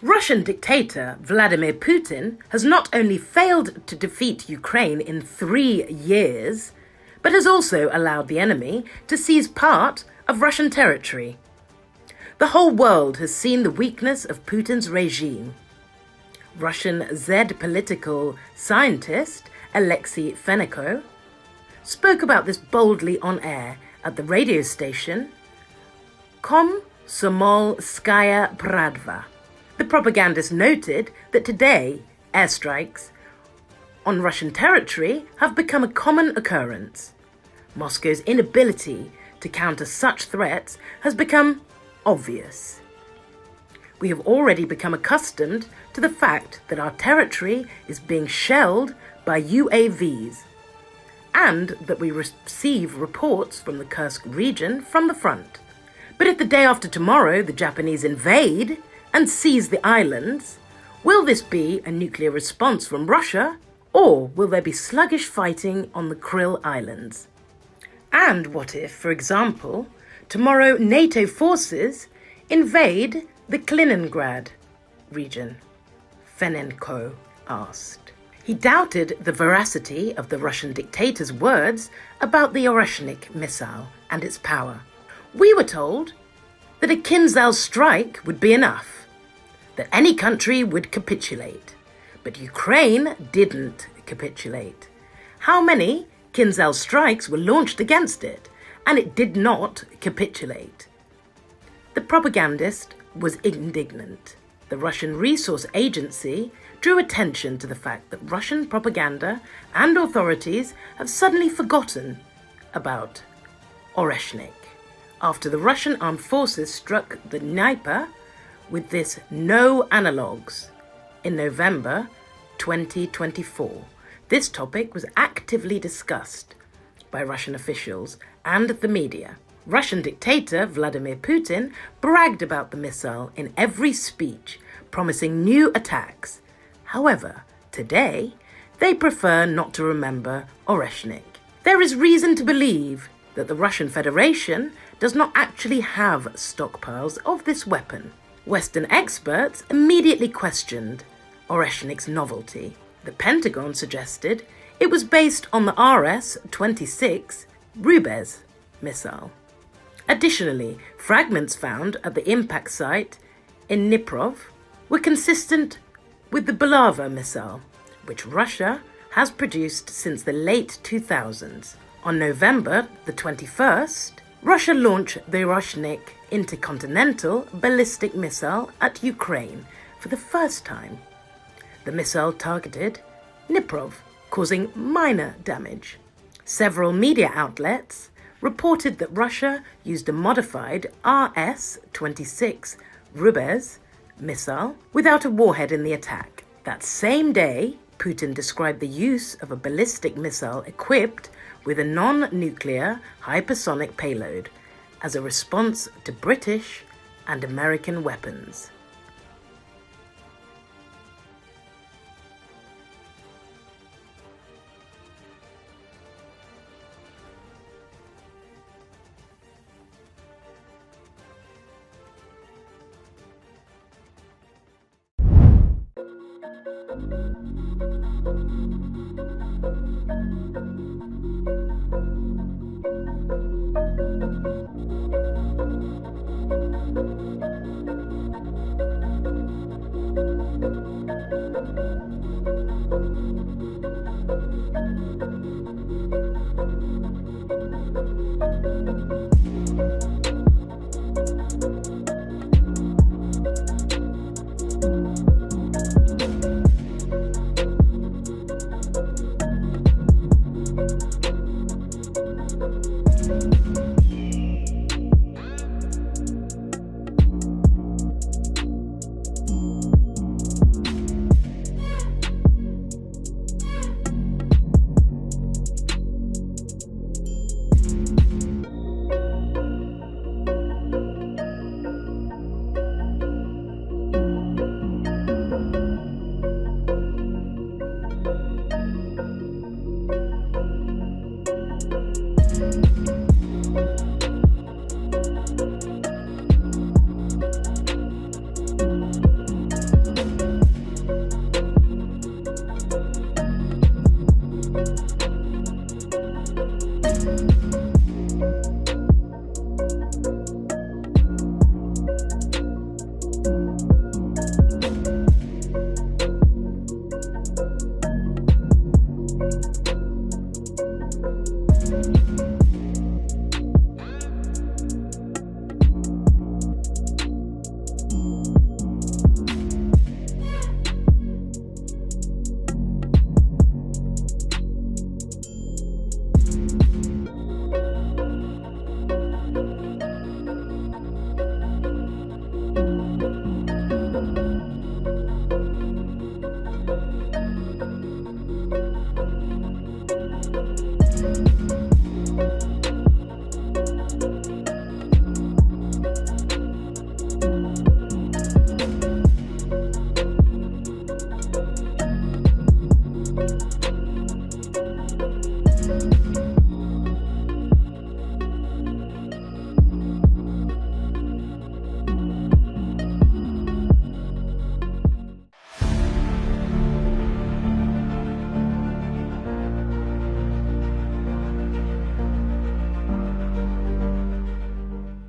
Russian dictator Vladimir Putin has not only failed to defeat Ukraine in 3 years, but has also allowed the enemy to seize part of Russian territory. The whole world has seen the weakness of Putin's regime. Russian Z political scientist Alexey Fenenko spoke about this boldly on air at the radio station Komsomolskaya Pravda. The propagandist noted that today airstrikes on Russian territory have become a common occurrence. Moscow's inability to counter such threats has become obvious. We have already become accustomed to the fact that our territory is being shelled by UAVs, and that we receive reports from the Kursk region from the front. But if the day after tomorrow the Japanese invade and seize the islands, will this be a nuclear response from Russia, or will there be sluggish fighting on the Kuril Islands? And what if, for example, tomorrow NATO forces invade the Kaliningrad region? Fenenko asked. He doubted the veracity of the Russian dictator's words about the Oreshnik missile and its power. We were told that a Kinzhal strike would be enough, that any country would capitulate. But Ukraine didn't capitulate. How many Kinzhal strikes were launched against it, and it did not capitulate? The propagandist was indignant. The Russian Resource Agency drew attention to the fact that Russian propaganda and authorities have suddenly forgotten about Oreshnik after the Russian armed forces struck the Dnieper with this no analogues in November 2024. This topic was actively discussed by Russian officials and the media. Russian dictator Vladimir Putin bragged about the missile in every speech, promising new attacks. However, today, they prefer not to remember Oreshnik. There is reason to believe that the Russian Federation does not actually have stockpiles of this weapon. Western experts immediately questioned Oreshnik's novelty. The Pentagon suggested it was based on the RS-26 Rubez missile. Additionally, fragments found at the impact site in Dnipro were consistent with the Bulava missile, which Russia has produced since the late 2000s. On November the 21st, Russia launched the Oreshnik intercontinental ballistic missile at Ukraine for the first time. The missile targeted Dnipro, causing minor damage. Several media outlets reported that Russia used a modified RS-26 Rubez missile without a warhead in the attack. That same day, Putin described the use of a ballistic missile equipped with a non-nuclear hypersonic payload as a response to British and American weapons.